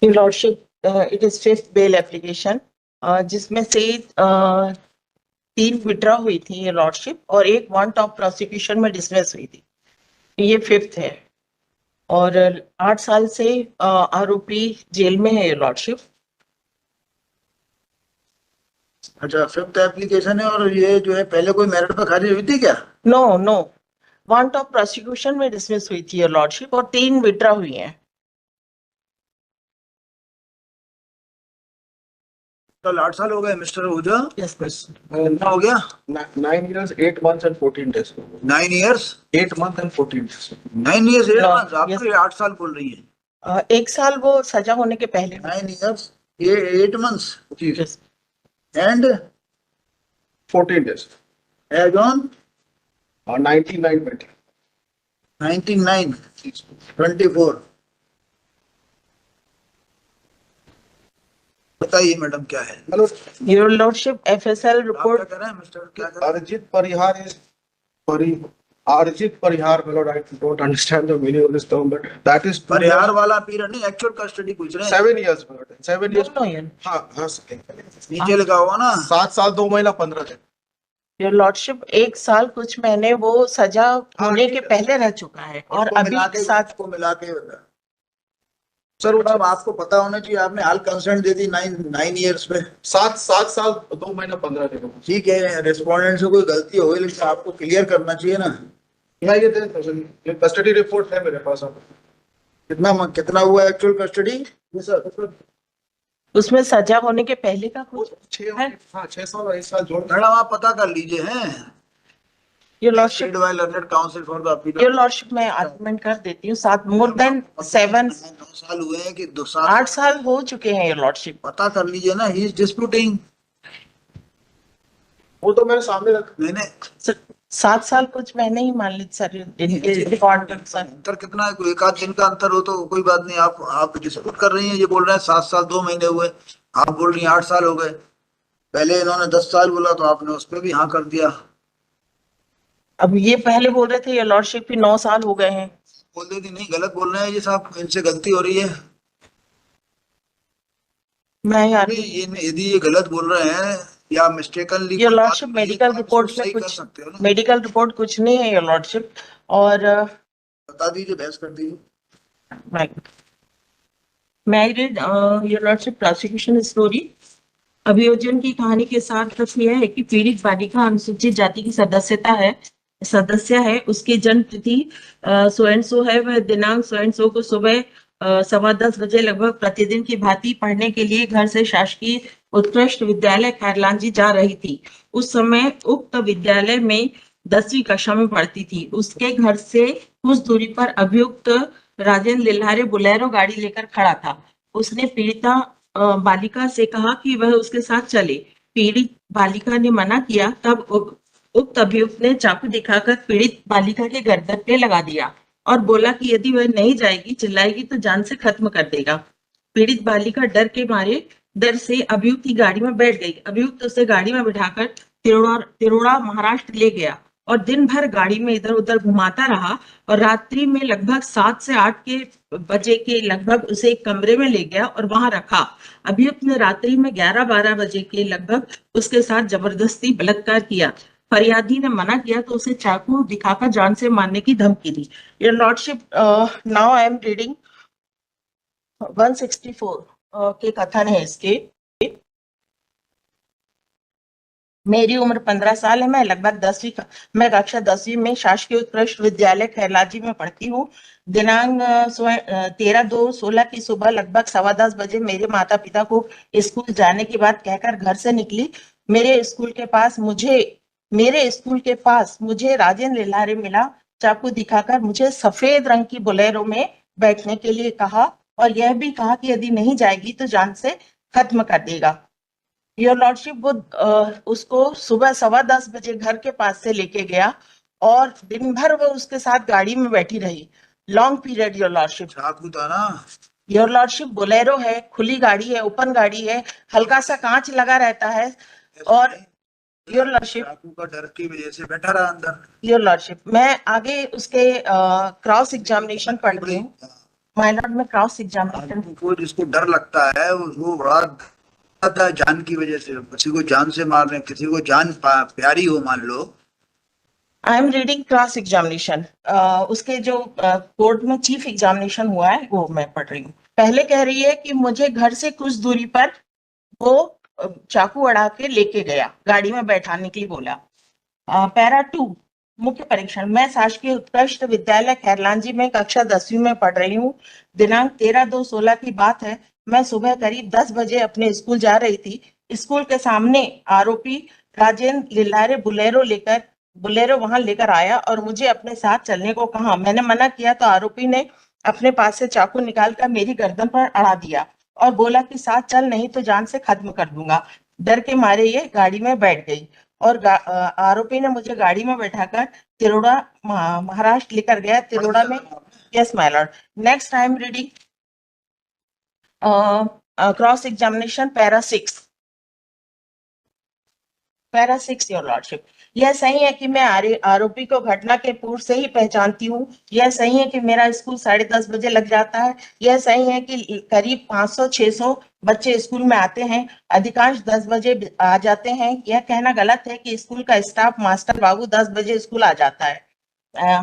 Your Lordship, it is fifth bail application, जिसमें से 3 withdraw हुई थी ये लॉर्डशिप और एक वांट ऑफ प्रोसिक्यूशन में डिसमिस हुई थी। ये फिफ्थ है और 8 साल से आरोपी जेल में है ये लॉर्डशिप। अच्छा, फिफ्थ एप्लीकेशन है। और ये जो है पहले कोई मेरिट पे खारिज हुई थी क्या? नो, वांट ऑफ प्रोसिक्यूशन में डिसमिस हुई थी ये लॉर्डशिप और 3 विड्रॉ हुई हैं। कल 8 साल हो गए मिस्टर ओझा। Yes miss. कितना हो गया? 9 years, 8 months and 14 days. 9 years 8 months and 14 days. 9 years 8 No, months। आप yes. तो 8 साल बोल रही हैं। 1 साल वो सजा होने के पहले। 9 years 8 months Yes. and 14 days. as on 19/9/20. 19/9/24। बताइए मैडम क्या है? Hello, Your Lordship, FSL आप क्या report. कर रहे हैं मिस्टर? क्या कर रहे हैं? Arjit Parihar is Arjit Parihar, my lord. I don't understand the meaning of this term, but that is 2 Parihar years, वाला पीरियड नहीं, एक्चुअल कस्टडी पूछ रहे हैं। 7 years, my lord. 7 years. No, Your हाँ, नीचे लिखा हुआ ना। 7 साल 2 महीना 15 दिन। Your Lordship, 1 साल कुछ महीने वो सजा होने के पहले रह चुका है और उसको अभी मिला के साथ को मिला के सर मतलब आपको पता होना चाहिए। आपने हाल कंसर्न दे दी 9 इयर्स पे। 7 साल 2 महीना 15 दिन। ठीक है, रेस्पोंडेंट से कोई गलती हो गई, लेकिन आपको क्लियर करना चाहिए ना। मैं ये कस्टडी रिपोर्ट है मेरे पास। कितना हुआ एक्चुअल कस्टडी? उसमें सजा होने के पहले का कुछ 6 साल और 1 साल जोड़। मैडम आप पता कर लीजिए हैं। Your Lordship, Said by learned counsel for the appeal। Your Lordship, मैं आर्गुमेंट कर देती हूँ। 7 more than 7 9 साल हुए हैं कि 2 साल? 8 साल हो चुके हैं Your Lordship। पता कर लीजिए ना। He is disputing. वो तो मेरे सामने रख। मैंने 7 साल कुछ महीने ही मान लीजिए सर, इनके रिकॉर्ड में सर। अंतर कितना है? कोई 1 आध दिन का अंतर हो तो कोई बात नहीं। आप डिस्प्यूट कर रही हैं। ये बोल रहे हैं 7 साल 2 महीने हुए, आप बोल रही हैं 8 साल हो गए। पहले इन्होंने 10 साल बोला तो आपने उस पर भी हाँ कर दिया। अब ये पहले बोल रहे थे Your Lordship भी 9 साल हो गए हैं। बोल देती नहीं, गलत बोल रहे हैं ये साहब, इनसे गलती हो रही है। मैं यार यदि ये गलत बोल रहे हैं या mistakenly Your Lordship, medical report में कुछ मेडिकल रिपोर्ट कुछ नहीं है Your Lordship। और बता दीजिए, बहस कर दीजिए। मैं read Your Lordship prosecution story. अभियोजन की कहानी के साथ तथ्य यह है कि पीड़ित बालिका अनुसूचित जाति की सदस्य है। उसकी जन्म तिथि सो एंड सो है। वह दिनांक सो एंड सो को सुबह 10:15 बजे लगभग प्रतिदिन की भांति पढ़ने के लिए घर से शासकीय उत्कृष्ट विद्यालय खैरलांजी जा रही थी। उस समय उक्त विद्यालय में 10वीं कक्षा में पढ़ती थी। उसके घर से कुछ दूरी पर अभियुक्त राजेंद्र लिल्हारे बोलेरो गाड़ी लेकर खड़ा था। उसने पीड़िता बालिका से कहा कि वह उसके साथ चले। पीड़ित बालिका ने मना किया। तब उक्त अभियुक्त ने चाकू दिखाकर पीड़ित बालिका के गर्दन पे लगा दिया और बोला कि यदि वह नहीं जाएगी, चिल्लाएगी तो जान से खत्म कर देगा। पीड़ित बालिका डर से अभियुक्त की गाड़ी में बैठ गई। अभियुक्त उसे गाड़ी में बिठाकर तिरोड़ा महाराष्ट्र ले गया और दिन भर गाड़ी में इधर उधर घुमाता रहा और रात्रि में लगभग 7 से 8 बजे के लगभग उसे एक कमरे में ले गया और वहां रखा। अभियुक्त ने रात्रि में 11-12 बजे के लगभग उसके साथ जबरदस्ती बलात्कार किया। फरियादी ने मना किया तो उसे चाकू दिखाकर जान से मारने की धमकी दी। Your Lordship, now I am reading 164 के कथन है इसके। मेरी उम्र 15 साल है। मैं लगभग 10वीं कक्षा 10वीं में शासकीय उत्कृष्ट विद्यालय खैरलांजी में पढ़ती हूँ। दिनांक 13/2/16 की सुबह लगभग 10:15 बजे मेरे माता पिता को स्कूल जाने की बात कहकर घर से निकली। मेरे स्कूल के पास मुझे राजेंद्र लिल्हारे मिला। चाकू दिखाकर मुझे सफेद रंग की बोलेरो में बैठने के लिए कहा और यह भी कहा कि यदि नहीं जाएगी तो जान से खत्म कर देगा। Your Lordship, वो उसको सुबह 10:15 बजे घर के पास से लेके गया और दिन भर वो उसके साथ गाड़ी में बैठी रही। Long period Your Lordship। चाकू था ना? Your Lordship, बोलेरो है, खुली गाड़ी है, ओपन गाड़ी है, हल्का सा कांच लगा रहता है और Your Lordship, चाकू का डर की वजह से बैठा रहा अंदर। Your Lordship, मैं आगे उसके क्रॉस एग्जामिनेशन पढ़ रही हूँ। माय लॉर्ड में क्रॉस एग्जामिनेशन आदमी को जिसको डर लगता है वो बड़ा डरता है जान की वजह से, किसी को जान से मारने, किसी को जान प्यारी हो मान लो। I am reading cross examination, उसके जो कोर्ट में चीफ एग्जामिनेशन हुआ है वो मैं पढ़ रही हूँ। पहले कह रही है कि मुझे घर से कुछ दूरी पर वो चाकू अड़ा के लेके गया, गाड़ी में बैठाने के लिए बोला। पैरा 2 मुख्य परीक्षण, मैं शासकीय उत्कृष्ट विद्यालय खैरलांजी में कक्षा 10वीं में पढ़ रही हूँ। दिनांक 13/2/16 की बात है। मैं सुबह करीब 10 बजे अपने स्कूल जा रही थी। स्कूल के सामने आरोपी राजेंद्र लिल्लारे बुलेरो वहां लेकर आया और मुझे अपने साथ चलने को कहा। मैंने मना किया तो आरोपी ने अपने पास से चाकू निकालकर मेरी गर्दन पर अड़ा दिया और बोला कि साथ चल नहीं तो जान से खत्म कर दूंगा। डर के मारे ये गाड़ी में बैठ गई और आरोपी ने मुझे गाड़ी में बैठाकर तिरोड़ा महाराष्ट्र लेकर गया। तिरोड़ा में, yes my Lord. Next I am reading cross examination para 6 your lordship. यह सही है कि मैं आरोपी को घटना के पूर्व से ही पहचानती हूँ। यह सही है कि मेरा स्कूल 10:30 बजे लग जाता है। यह सही है कि करीब 500-600 बच्चे स्कूल में आते हैं, अधिकांश 10 बजे आ जाते हैं। यह कहना गलत है कि स्कूल का स्टाफ मास्टर बाबू 10 बजे स्कूल आ जाता है।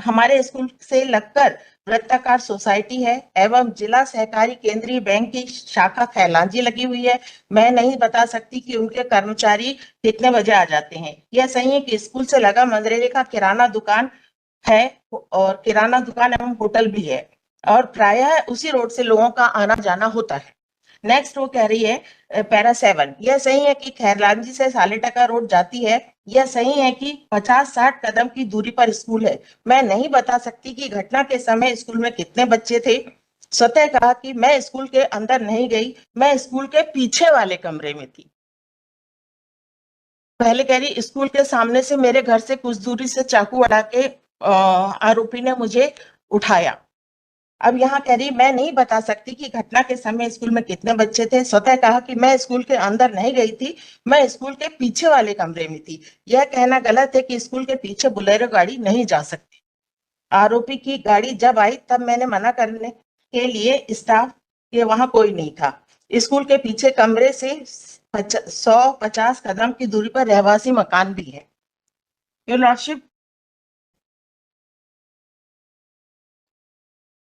हमारे स्कूल से लगकर वृत्ताकार सोसाइटी है एवं जिला सहकारी केंद्रीय बैंक की शाखा खैलांजी लगी हुई है। मैं नहीं बता सकती कि उनके कर्मचारी कितने बजे आ जाते हैं। यह सही है कि स्कूल से लगा मंदरेले का किराना दुकान है और किराना दुकान एवं होटल भी है और प्रायः उसी रोड से लोगों का आना जाना होता है। नेक्स्ट वो कह रही है पैरा 7, यह सही है कि खैरलांजी से सालेटका रोड जाती है। यह सही है कि 50-60 कदम की दूरी पर स्कूल है। मैं नहीं बता सकती कि घटना के समय स्कूल में कितने बच्चे थे। स्वतः कहा कि मैं स्कूल के अंदर नहीं गई, मैं स्कूल के पीछे वाले कमरे में थी। पहले कह रही स्कूल के सामने से मेरे घर से कुछ दूरी से चाकू अड़ा के आरोपी ने मुझे उठाया। अब यहाँ कह रही मैं नहीं बता सकती कि घटना के समय स्कूल में कितने बच्चे थे। स्वतः कहा कि मैं स्कूल के अंदर नहीं गई थी, मैं स्कूल के पीछे वाले कमरे में थी। यह कहना गलत है कि स्कूल के पीछे बुलेरो गाड़ी नहीं जा सकती। आरोपी की गाड़ी जब आई तब मैंने मना करने के लिए स्टाफ के वहां कोई नहीं था। स्कूल के पीछे कमरे से 150 कदम की दूरी पर रहवासी मकान भी है। योर लॉर्डशिप,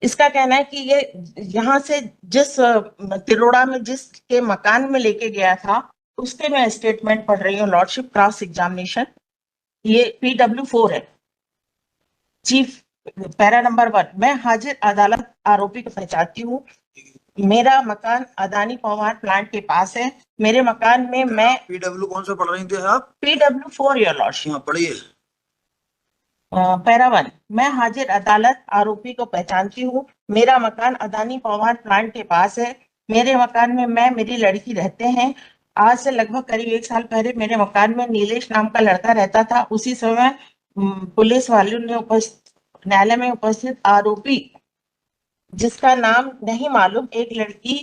इसका कहना है कि ये यहाँ से जिस तिरोड़ा में जिसके मकान में लेके गया था उसके मैं स्टेटमेंट पढ़ रही हूँ लॉर्डशिप। क्रॉस एग्जामिनेशन, ये PW4 है। चीफ पैरा नंबर 1, मैं हाजिर अदालत आरोपी को पहचानती हूँ। मेरा मकान अदानी पावर प्लांट के पास है। मेरे मकान में मैं PW कौन सा पढ़ रही थे आप? PW4 your lordship. पढ़िए। पैरा 1, मैं हाजिर अदालत आरोपी को पहचानती हूँ। मेरा मकान अदानी पावर प्लांट के पास है। मेरे मकान में मैं मेरी लड़की रहते हैं। आज से लगभग करीब 1 साल पहले मेरे मकान में नीलेश नाम का लड़का रहता था। उसी समय पुलिस वालों ने न्यायालय में उपस्थित आरोपी जिसका नाम नहीं मालूम एक लड़की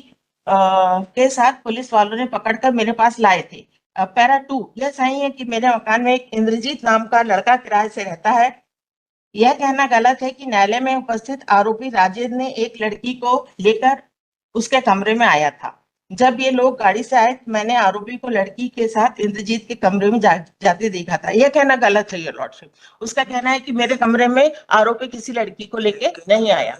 के साथ पुलिस वालों ने पकड़कर मेरे पास लाए थे। पैरा 2, यह सही है कि मेरे मकान में एक इंद्रजीत नाम का लड़का किराए से रहता है। यह कहना गलत है कि न्यायालय में उपस्थित आरोपी राजेंद्र ने एक लड़की को लेकर उसके कमरे में आया था। जब ये लोग गाड़ी से आए मैंने आरोपी को लड़की के साथ इंद्रजीत के कमरे में जाते देखा था। यह कहना गलत है योर लॉर्डशिप। उसका कहना है कि मेरे कमरे में आरोपी किसी लड़की को लेके नहीं आया।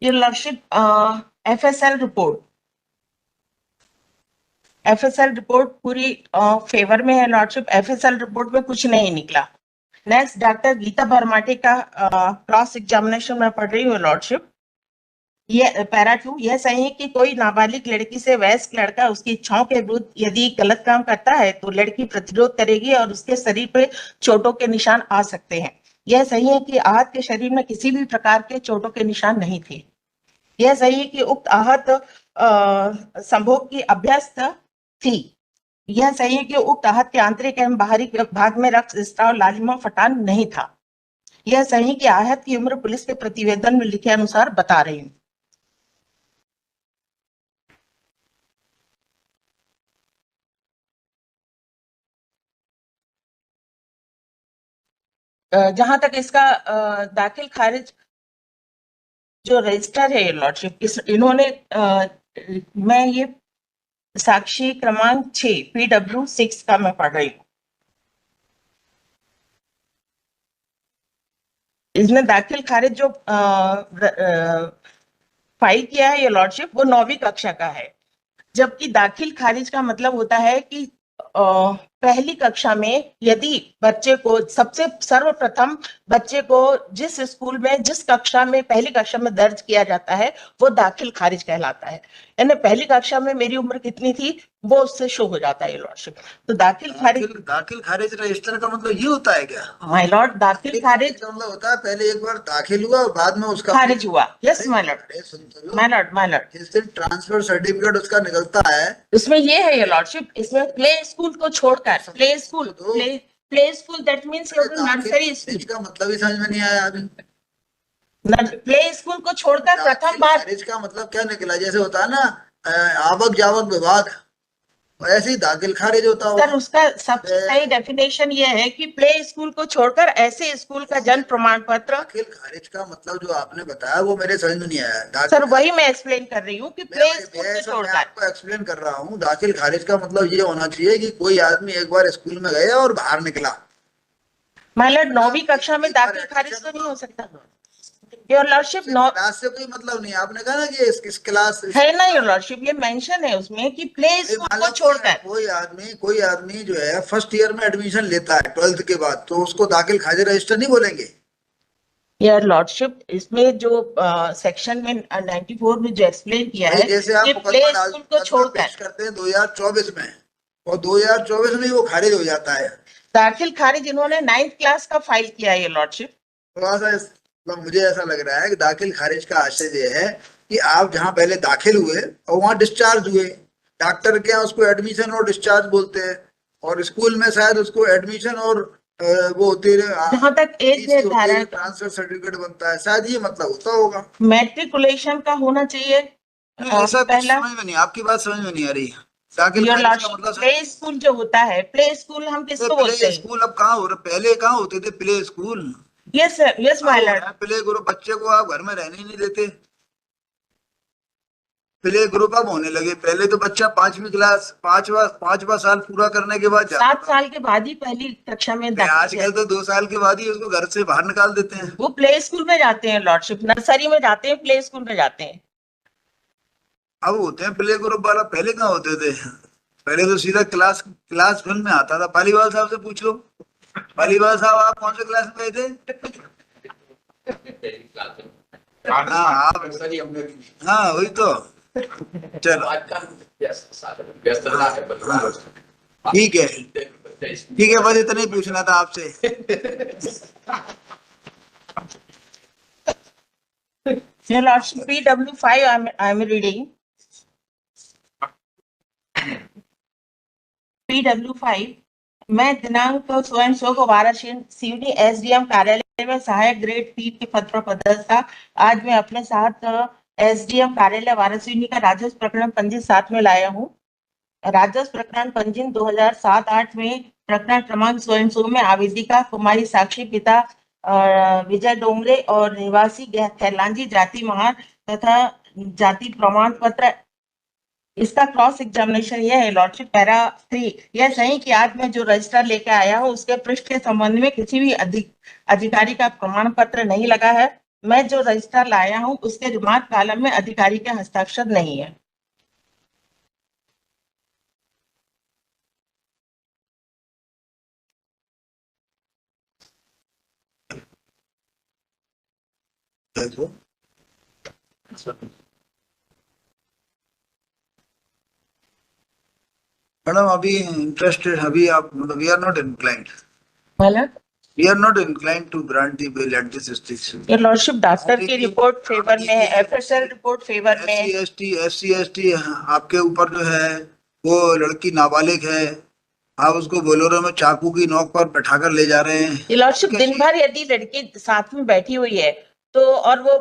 योर लॉर्डशिप, FSL रिपोर्ट पूरी फेवर में है लॉर्डशिप। FSL रिपोर्ट में कुछ नहीं निकला। नेक्स्ट डॉक्टर गीता भरमाटे का क्रॉस एग्जामिनेशन में पढ़ रही हूँ लॉर्डशिप। ये पैरा 2, यह सही है कि कोई नाबालिग लड़की से वयस्क लड़का उसकी इच्छाओं के विरुद्ध यदि गलत काम करता है तो लड़की प्रतिरोध करेगी और उसके शरीर पर चोटों के निशान आ सकते हैं। यह सही है कि आहत के शरीर में किसी भी प्रकार के चोटों के निशान नहीं थे। यह सही है कि उक्त आहत संभोग की अभ्यस्त थी। यह सही है कि उक्त आहत के आंतरिक एवं बाहरी भाग में रक्तस्राव, लालिमा, फटान नहीं था। यह सही है कि आहत की उम्र पुलिस के प्रतिवेदन में लिखे अनुसार बता रही हूँ। जहां तक इसका दाखिल खारिज जो रजिस्टर है लॉर्डशिप, इन्होंने मैं ये साक्षी क्रमांक 6 PW6 का मैं पढ़ रही हूँ। इसमें दाखिल खारिज जो फाइल किया है ये लॉर्डशिप, वो 9वीं कक्षा का है, जबकि दाखिल खारिज का मतलब होता है कि पहली कक्षा में यदि बच्चे को सबसे सर्वप्रथम बच्चे को जिस स्कूल में जिस कक्षा में पहली कक्षा में दर्ज किया जाता है वो दाखिल खारिज कहलाता है। यानी पहली कक्षा में मेरी उम्र कितनी थी वो उससे शो हो जाता है ये लॉर्डशिप। तो दाखिल खारिज रजिस्टर का मतलब ये होता है क्या? माय लॉर्ड, दाखिल खारिज का मतलब होता है पहले एक बार दाखिल हुआ और बाद में उसका खारिज हुआ। Yes my Lord, my Lord, my Lord. जिस दिन ट्रांसफर सर्टिफिकेट उसका निकलता है उसमें ये है ये लॉर्डशिप, इसमें प्ले स्कूल को छोड़कर play school that means nursery school. इसका मतलब ही समझ में नहीं आया अभी। प्ले स्कूल को छोड़कर प्रथम बार खारिज का मतलब क्या निकला? जैसे होता है ना आवक जावक विभाग, ऐसे ही दाखिल खारिज होता होगा। सर उसका सबसे सही डेफिनेशन ये है कि प्ले स्कूल को छोड़कर ऐसे स्कूल का जन्म प्रमाण पत्र। दाखिल खारिज का मतलब जो आपने बताया वो मेरे समझ में नहीं आया। सर वही मैं एक्सप्लेन कर रही हूँ कि प्ले स्कूल को छोड़कर। आपको एक्सप्लेन कर रहा हूँ, दाखिल खारिज का मतलब ये होना चाहिए कि कोई आदमी एक बार स्कूल में गया और बाहर निकला। माय लॉर्ड 9वीं कक्षा में दाखिल खारिज तो नहीं हो सकता योर लॉर्डशिप। क्लास से कोई मतलब नहीं, आपने कहा ना कि इस क्लास है ना योर लॉर्डशिप, ये मेंशन है उसमें कि प्ले स्कूल को छोड़कर कोई आदमी जो है फर्स्ट ईयर में एडमिशन लेता है 12th के बाद, तो उसको दाखिल खारिज रजिस्टर नहीं बोलेंगे? योर लॉर्डशिप इसमें जो सेक्शन में 94 में जो एक्सप्लेन किया है जैसे आप प्ले स्कूल को छोड़कर करते हैं 2024 में और 2024 में वो खारिज हो जाता है। दाखिल खारिज इन्होंने 9th क्लास का फाइल किया है ये लॉर्डशिप। थोड़ा सा मुझे ऐसा लग रहा है कि दाखिल खारिज का आशय ये है कि आप जहाँ पहले दाखिल हुए और वहाँ डिस्चार्ज हुए, डॉक्टर के यहाँ उसको एडमिशन और डिस्चार्ज बोलते हैं, और स्कूल में शायद उसको एडमिशन और वो होती है जहाँ तक एज निर्धारण ट्रांसफर सर्टिफिकेट बनता है, शायद ये मतलब होता होगा। मैट्रिकुलेशन का होना चाहिए। ऐसा पहला समझ में नहीं, आपकी बात समझ में नहीं आ रही। दाखिल खारिज का मतलब प्ले स्कूल जो होता है, प्ले स्कूल हम किसको बोलते हैं? स्कूल अब कहाँ हो रहे, पहले कहाँ होते थे play school? Yes sir, yes my Lord. Play group बच्चे को आप घर में रहने ही नहीं देते। प्ले ग्रुप अब होने लगे, पहले तो बच्चा 5वीं क्लास 5वां साल पूरा करने के बाद 7 साल के बाद ही पहली कक्षा में दाखिल। आजकल तो 2 साल के बाद ही उसको घर से बाहर निकाल देते हैं। वो प्ले स्कूल में जाते हैं लॉर्डशिप, नर्सरी में जाते हैं, प्ले स्कूल में जाते हैं। अब होते हैं प्ले ग्रुप वाला, पहले कहाँ होते थे? पहले तो सीधा क्लास 1 में आता था। पालीवाल साहब से पूछ लो। पालीवाल साहब आप कौन से क्लास में गए थे? हाँ वही तो। चलो ठीक है, बस इतना ही पूछना था आपसे। PW5 I'm reading. PW5 मैं दिनांक स्वयं को वाराणसी SDM कार्यालय में सहायक ग्रेड 3 के पद पर पदस्थ था। आज मैं अपने साथ SDM कार्यालय वाराणसी का राजस्व प्रकरण पंजीन साथ में लाया हूँ। राजस्व प्रकरण पंजीन 2007-8 में प्रकरण क्रमांक स्वयं में आवेदिका कुमारी साक्षी पिता विजय डोंगरे और निवासी खैलांजी जाति महार तथा जाति प्रमाण पत्र। इसका क्रॉस एग्जामिनेशन यह है लॉर्डशिप पैरा 3 यह सही कि आज मैं जो रजिस्टर लेके आया हूँ उसके पृष्ठ के संबंध में किसी भी अधिकारी का प्रमाण पत्र नहीं लगा है। मैं जो रजिस्टर लाया हूँ उसके रिमार्क कॉलम में अधिकारी के हस्ताक्षर नहीं है। मैडम अभी इंटरेस्टेड, अभी आप मतलब वी आर नॉट इंक्लाइंड, मतलब we are not inclined to grant the bail at this stage. Your Lordship, doctor की रिपोर्ट फेवर में है, एफएसएल रिपोर्ट फेवर में है। SC ST आपके ऊपर जो है वो लड़की नाबालिग है, आप उसको बोलेरो में चाकू की नोक पर बैठाकर ले जा रहे हैं। Your Lordship, दिन भर यदि लड़की साथ में बैठी हुई है तो और वो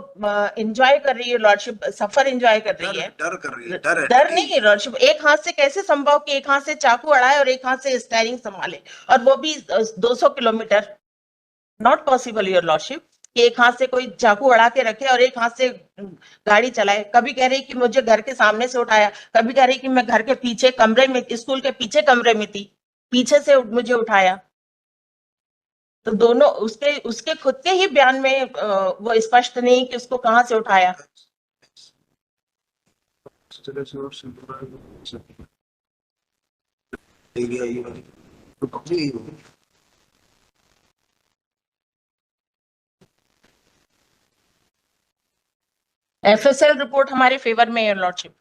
एंजॉय कर रही है लॉर्डशिप, सफर एंजॉय कर रही है, डर कर रही है, डर नहीं है लॉर्डशिप। एक हाथ से कैसे संभव कि एक हाथ से चाकू अड़ाए और एक हाथ से स्टीयरिंग संभाले, और वो भी 200 kilometre. Not possible your lordship कि एक हाथ से कोई चाकू अड़ा के रखे और एक हाथ से गाड़ी चलाए। कभी कह रही कि मुझे घर के सामने से उठाया, कभी कह रही कि मैं घर के पीछे कमरे में, स्कूल के पीछे कमरे में थी, पीछे से मुझे उठाया। तो दोनों उसके उसके खुद के ही बयान में वो स्पष्ट नहीं कि उसको कहाँ से उठाया। एफएसएल रिपोर्ट हमारे फेवर में है योर लॉर्डशिप।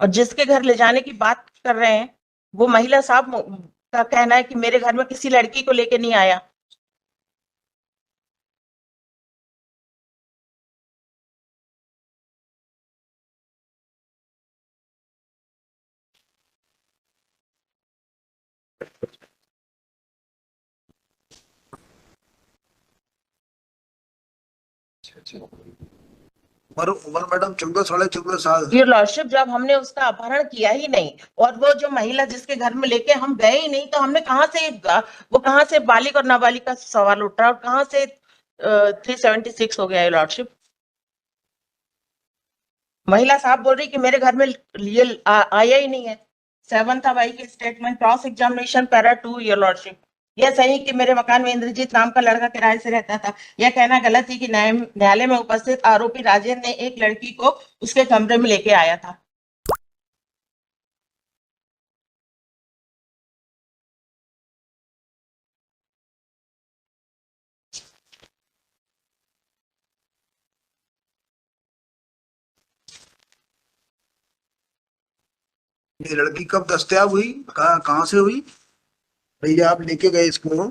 और जिसके घर ले जाने की बात कर रहे हैं वो महिला साहब का कहना है कि मेरे घर में किसी लड़की को लेके नहीं आया। उम्र मैडम 14 साढ़े 14 साल। योर लॉर्डशिप, जब हमने उसका अपहरण किया ही नहीं और वो जो महिला जिसके घर में लेके हम गए ही नहीं, तो हमने कहाँ से वो कहाँ से बालिग और नाबालिग का सवाल उठ रहा है और कहाँ से 376 हो गया योर लॉर्डशिप। महिला साहब बोल रही कि मेरे घर में ये आया ही नहीं है। 7 था भाई की statement, cross examination para 2 your lordship. यह सही कि मेरे मकान में इंद्रजीत नाम का लड़का किराए से रहता था। यह कहना गलत है कि न्यायालय में उपस्थित आरोपी राजेंद्र ने एक लड़की को उसके कमरे में लेके आया था। ये लड़की कब दस्तयाब हुई, कहाँ से हुई भैया? आप लेके गए इसको,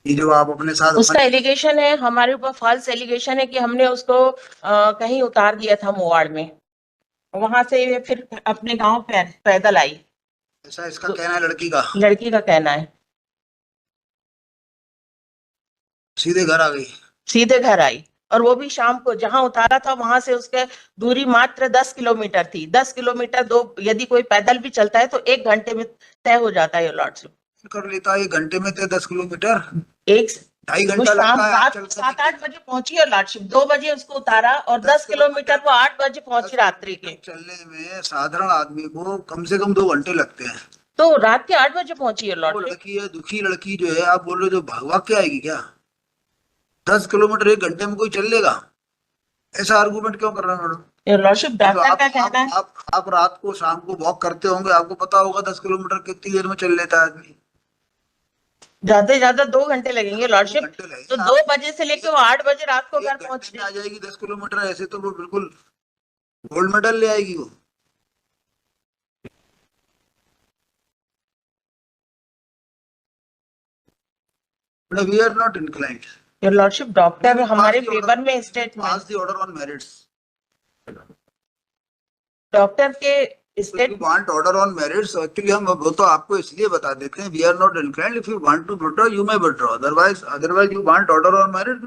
ये जो आप अपने साथ उसका एलिगेशन है, हमारे ऊपर फॉल्स एलिगेशन है कि हमने उसको कहीं उतार दिया था मोवाड़ में, वहां से ये फिर अपने गांव पैदल आई। ऐसा इसका कहना है लड़की का कहना है। सीधे घर आ गई, सीधे घर आई और वो भी शाम को। जहां उतारा था वहां से उसके दूरी मात्र 10 किलोमीटर थी। 10 किलोमीटर यदि कोई पैदल भी चलता है तो 1 घंटे में तय हो जाता है लॉर्डशिप। कर लेता है 1 घंटे में तय 10 किलोमीटर, 2.5 घंटा लगता है। 7-8 बजे पहुंची और लॉर्डशिप 2 बजे उसको उतारा और 10 किलोमीटर वो 8 बजे पहुंची रात्रि के। चलने में साधारण आदमी को कम से कम 2 घंटे लगते हैं, तो रात के 8 बजे पहुंची है लॉर्डशिप। लड़की है, दुखी लड़की जो है, आप बोल रहे हो जो भगवा के आएगी क्या? 10 किलोमीटर 1 घंटे में कोई चल लेगा? ऐसा आर्गूमेंट क्यों कर रहे हैं मैडम? लॉर्डशिप डॉक्टर का कहना है। आप रात को शाम को वॉक करते होंगे, आपको पता होगा 10 किलोमीटर कितनी देर में चल लेता है आदमी? ज्यादा से ज्यादा 2 घंटे लगेंगे लॉर्डशिप। तो 2 बजे से लेकर वो 8 बजे रात को घर पहुंच आ जाएगी 10 किलोमीटर। ऐसे तो वो बिल्कुल गोल्ड मेडल ले आएगी वो। We are not inclined. Your lordship, doctor हमारे फेवर में statement, pass the order on merits. Doctor के state want order on merits. Actually हम वो तो आपको इसलिए बता देते हैं, we are not inclined. If you want to withdraw, you may withdraw. Otherwise you want order on merit,